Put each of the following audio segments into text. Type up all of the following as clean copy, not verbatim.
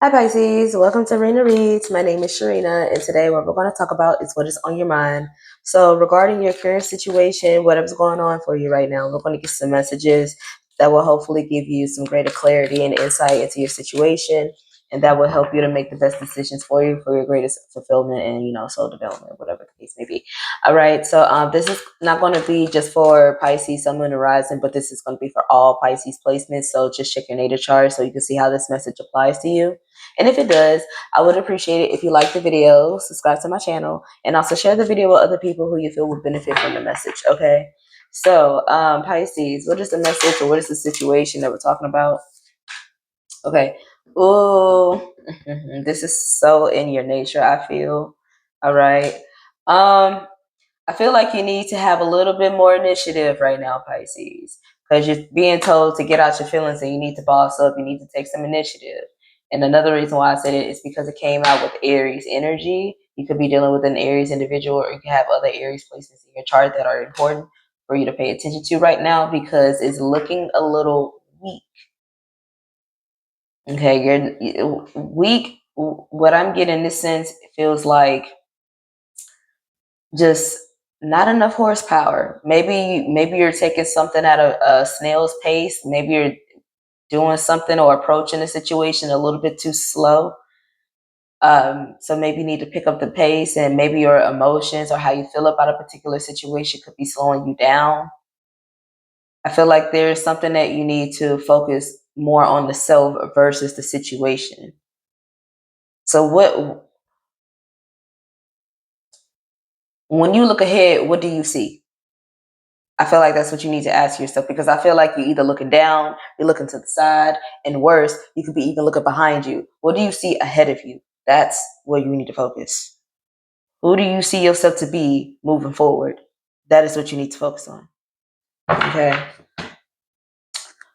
Hi Pisces, welcome to Sharena Reads. My name is Sharena, and today what we're going to talk about is what is on your mind. So, regarding your current situation, whatever's going on for you right now, we're going to get some messages that will hopefully give you some greater clarity and insight into your situation, and that will help you to make the best decisions for you for your greatest fulfillment and soul development, whatever the case may be. All right, so this is not going to be just for Pisces, Sun, Moon, and Rising, but this is going to be for all Pisces placements. So just check your natal chart so you can see how this message applies to you. And if it does, I would appreciate it if you like the video, subscribe to my channel, and also share the video with other people who you feel would benefit from the message, okay? So, Pisces, what is the message or what is the situation that we're talking about? Okay. Ooh, this is so in your nature, I feel. All right. I feel like you need to have a little bit more initiative right now, Pisces, because you're being told to get out your feelings and you need to boss up. You need to take some initiative. And another reason why I said it is because it came out with Aries energy. You could be dealing with an Aries individual, or you can have other Aries placements in your chart that are important for you to pay attention to right now because it's looking a little weak. Okay, you're weak. What I'm getting in this sense feels like just not enough horsepower. Maybe you're taking something at a snail's pace. Maybe you're doing something or approaching a situation a little bit too slow. So maybe you need to pick up the pace, and maybe your emotions or how you feel about a particular situation could be slowing you down. I feel like there's something that you need to focus more on the self versus the situation. So when you look ahead, what do you see? I feel like that's what you need to ask yourself, because I feel like you're either looking down, you're looking to the side, and worse, you could be even looking behind you. What do you see ahead of you? That's where you need to focus. Who do you see yourself to be moving forward? That is what you need to focus on. Okay.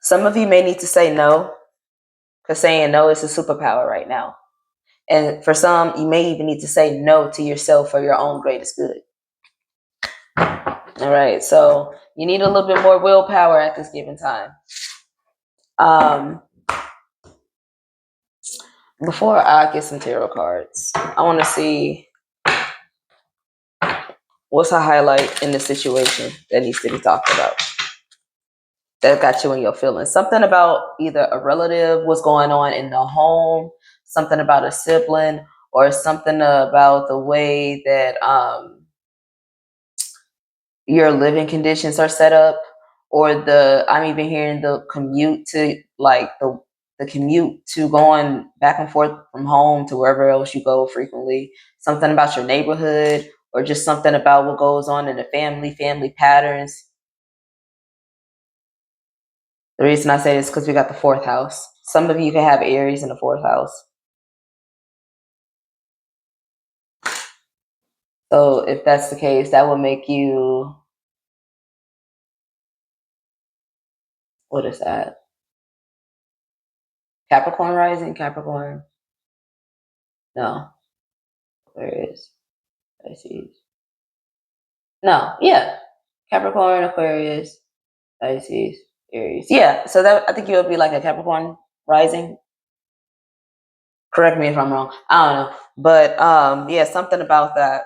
Some of you may need to say no, because saying no is a superpower right now. And for some, you may even need to say no to yourself for your own greatest good. All right. So you need a little bit more willpower at this given time. Before I get some tarot cards, I want to see what's a highlight in the situation that needs to be talked about that got you in your feelings. Something about either a relative, what's going on in the home, something about a sibling, or something about the way that your living conditions are set up, or I'm even hearing the commute to the commute to going back and forth from home to wherever else you go frequently, something about your neighborhood, or just something about what goes on in the family patterns. The reason I say this is because we got the fourth house. Some of you can have Aries in the fourth house. So if that's the case, that will make you, what is that? Capricorn rising, Capricorn. No, Aquarius, Pisces. No, yeah, Capricorn, Aquarius, Pisces, Aries. Yeah, so that I think you would be like a Capricorn rising. Correct me if I'm wrong. I don't know, but yeah, something about that.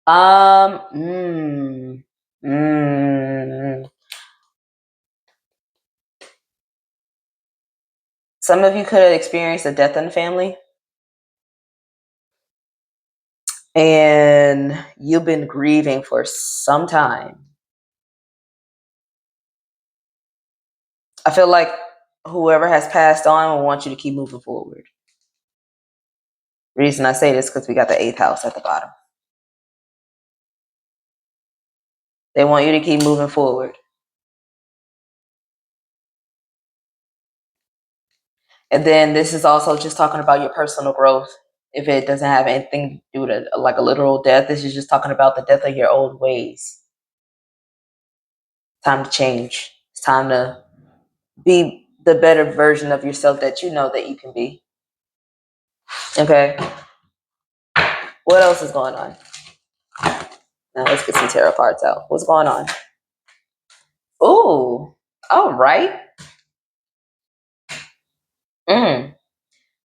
Um, mm, mm. Some of you could have experienced a death in the family, and you've been grieving for some time. I feel like whoever has passed on will want you to keep moving forward. Reason I say this because we got the eighth house at the bottom. They want you to keep moving forward. And then this is also just talking about your personal growth. If it doesn't have anything to do with like a literal death, this is just talking about the death of your old ways. Time to change. It's time to be the better version of yourself that you know that you can be. Okay. What else is going on? Now let's get some tarot cards out. What's going on? Ooh. All right.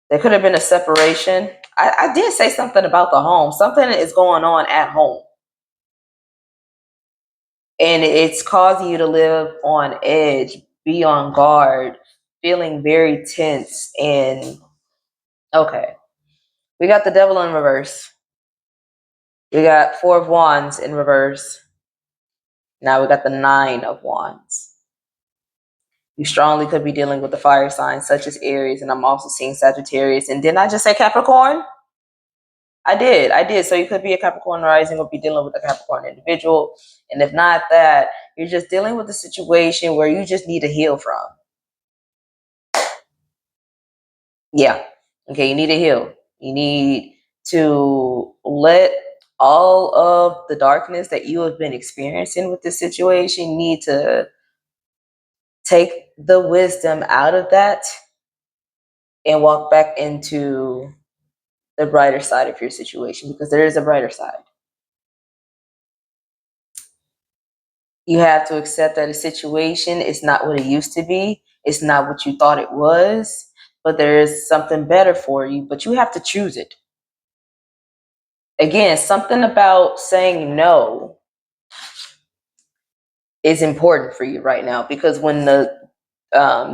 There could have been a separation. I did say something about the home. Something is going on at home. And it's causing you to live on edge, be on guard, feeling very tense. And okay, we got the devil in reverse. We got 4 of Wands in reverse. Now we got the 9 of Wands. You strongly could be dealing with the fire signs such as Aries, and I'm also seeing Sagittarius. And didn't I just say Capricorn? I did. So you could be a Capricorn rising or be dealing with a Capricorn individual. And if not that, you're just dealing with a situation where you just need to heal from. Yeah. Okay, you need to heal. You need to let all of the darkness that you have been experiencing with this situation, you need to take the wisdom out of that and walk back into the brighter side of your situation, because there is a brighter side. You have to accept that a situation is not what it used to be. It's not what you thought it was, but there is something better for you, but you have to choose it. Again, something about saying no is important for you right now, because when the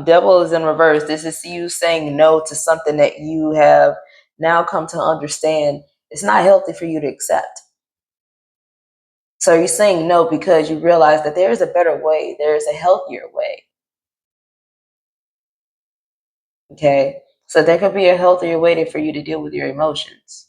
devil is in reverse, this is you saying no to something that you have now come to understand it's not healthy for you to accept. So you're saying no because you realize that there is a better way, there is a healthier way. Okay, so there could be a healthier way for you to deal with your emotions,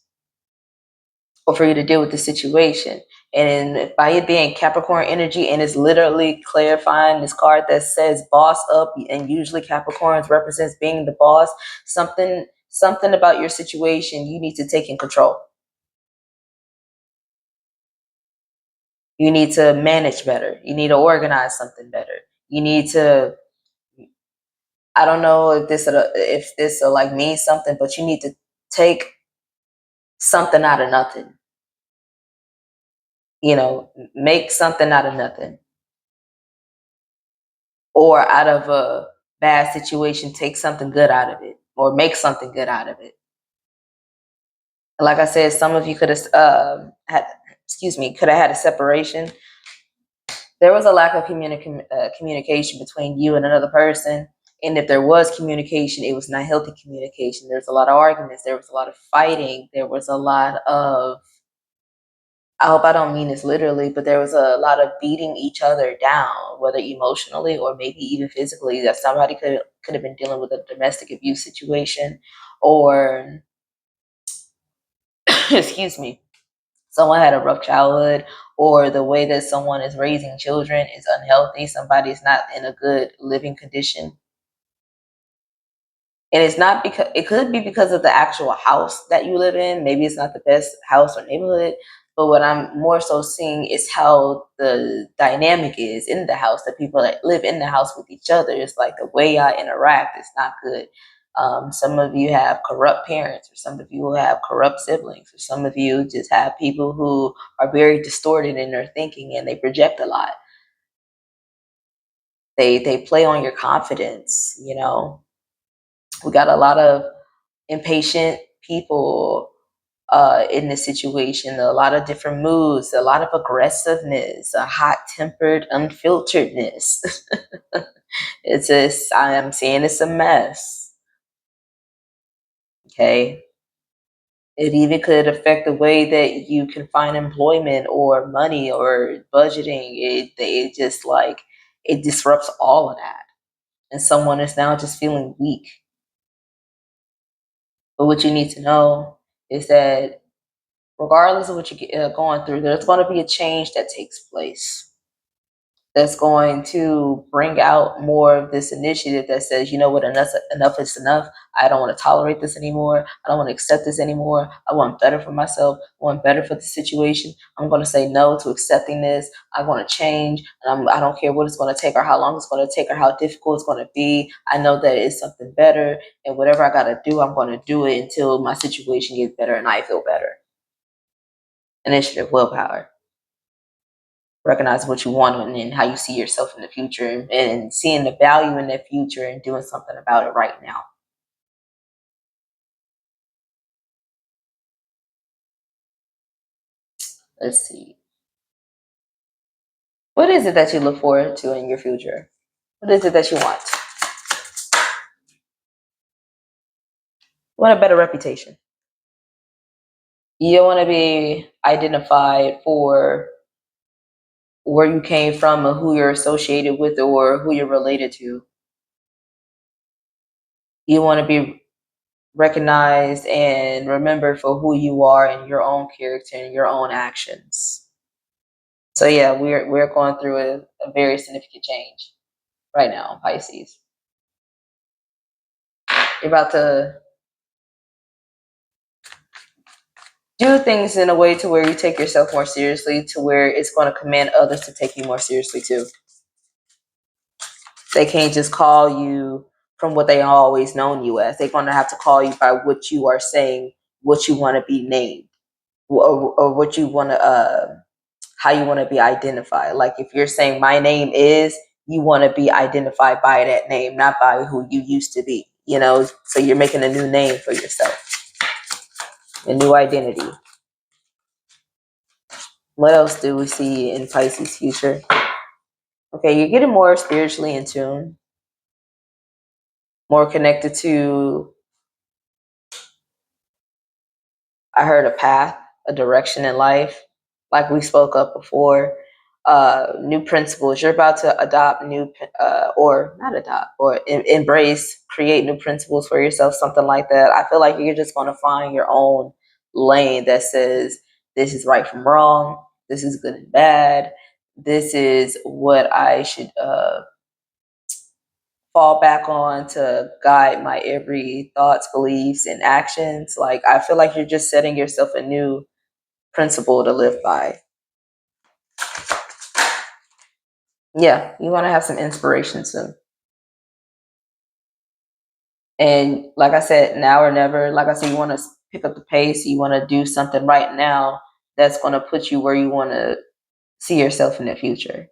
or for you to deal with the situation. And by it being Capricorn energy, and it's literally clarifying this card that says boss up, and usually Capricorns represents being the boss, something about your situation you need to take in control. You need to manage better. You need to organize something better. You need to, I don't know if this like means something, but you need to take something out of nothing. Make something out of nothing. Or out of a bad situation, take something good out of it, or make something good out of it. Like I said, some of you could have could have had a separation. There was a lack of communication between you and another person. And if there was communication, it was not healthy communication. There was a lot of arguments. There was a lot of fighting. There was a lot of, I hope I don't mean this literally, but there was a lot of beating each other down, whether emotionally or maybe even physically. That somebody could have been dealing with a domestic abuse situation, or excuse me, someone had a rough childhood, or the way that someone is raising children is unhealthy. Somebody is not in a good living condition. And it's not because, it could be because of the actual house that you live in. Maybe it's not the best house or neighborhood, but what I'm more so seeing is how the dynamic is in the house. The people that live in the house with each other, it's like the way I interact is not good. Some of you have corrupt parents, or some of you have corrupt siblings, or some of you just have people who are very distorted in their thinking and they project a lot. They play on your confidence. We got a lot of impatient people in this situation, a lot of different moods, a lot of aggressiveness, a hot-tempered unfilteredness. I'm saying it's a mess. Okay. It even could affect the way that you can find employment or money or budgeting. It just like, it disrupts all of that. And someone is now just feeling weak. But what you need to know is that regardless of what you're going through, there's going to be a change that takes place that's going to bring out more of this initiative that says, you know what, enough is enough. I don't want to tolerate this anymore. I don't want to accept this anymore. I want better for myself. I want better for the situation. I'm going to say no to accepting this. I want to change. And I don't care what it's going to take, or how long it's going to take, or how difficult it's going to be. I know that it's something better. And whatever I got to do, I'm going to do it until my situation gets better and I feel better. Initiative, willpower. Recognize what you want and how you see yourself in the future, and seeing the value in the future and doing something about it right now. Let's see. What is it that you look forward to in your future? What is it that you want? You want a better reputation. You don't want to be identified for where you came from and who you're associated with or who you're related to. You want to be recognized and remembered for who you are and your own character and your own actions. So yeah, we're going through a very significant change right now, Pisces. You're about to do things in a way to where you take yourself more seriously, to where it's going to command others to take you more seriously too. They can't just call you from what they always known you as. They're going to have to call you by what you are saying, what you want to be named, or what you want to, how you want to be identified. Like if you're saying my name is, you want to be identified by that name, not by who you used to be. You know, so you're making a new name for yourself, a new identity. What else do we see in Pisces' future? Okay, you're getting more spiritually in tune, more connected to, I heard, a path, a direction in life, like we spoke of before. New principles. You're about to adopt new, or not adopt, or embrace, create new principles for yourself, something like that. I feel like you're just going to find your own lane that says, this is right from wrong, this is good and bad, this is what I should fall back on to guide my every thoughts, beliefs, and actions. Like, I feel like you're just setting yourself a new principle to live by. Yeah, you want to have some inspiration soon. And like I said, now or never. Like I said, you want to pick up the pace. You want to do something right now that's going to put you where you want to see yourself in the future.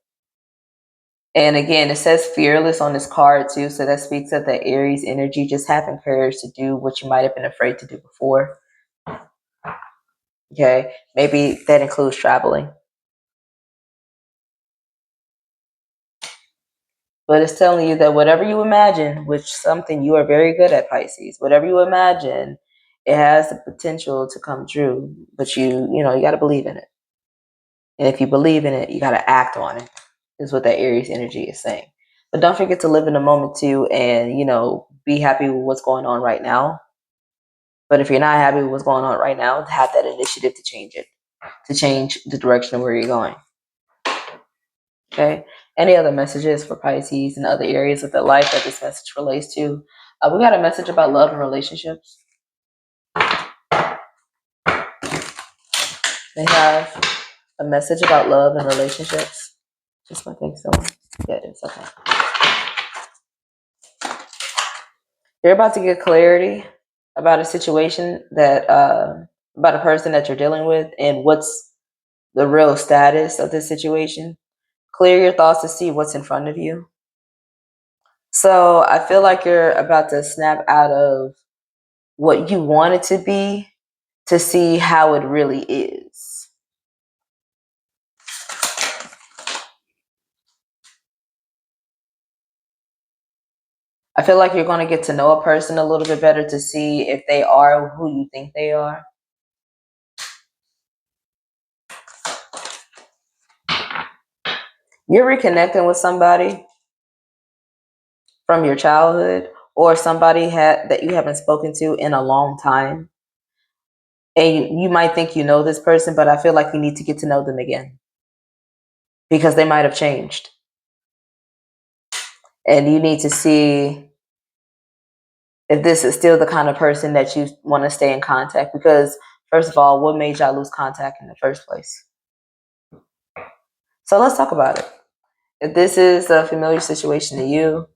And again, it says fearless on this card too. So that speaks of the Aries energy, just having courage to do what you might have been afraid to do before. Okay, maybe that includes traveling. But it's telling you that whatever you imagine, which something you are very good at, Pisces, whatever you imagine, it has the potential to come true. But you got to believe in it. And if you believe in it, you got to act on it, is what that Aries energy is saying. But don't forget to live in the moment too, and, be happy with what's going on right now. But if you're not happy with what's going on right now, have that initiative to change it, to change the direction of where you're going. Okay. Any other messages for Pisces and other areas of their life that this message relates to? We got a message about love and relationships. They have a message about love and relationships. Just my thing, so yeah, it's okay. You're about to get clarity about a situation that, about a person that you're dealing with, and what's the real status of this situation. Clear your thoughts to see what's in front of you. So I feel like you're about to snap out of what you want it to be to see how it really is. I feel like you're going to get to know a person a little bit better to see if they are who you think they are. You're reconnecting with somebody from your childhood, or somebody that you haven't spoken to in a long time. And you might think you know this person, but I feel like you need to get to know them again, because they might have changed. And you need to see if this is still the kind of person that you want to stay in contact. Because first of all, what made y'all lose contact in the first place? So let's talk about it. If this is a familiar situation to you,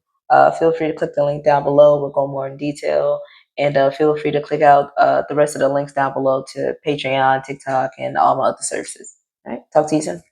feel free to click the link down below. We'll go more in detail. And feel free to click out the rest of the links down below to Patreon, TikTok, and all my other services. All right, talk to you soon.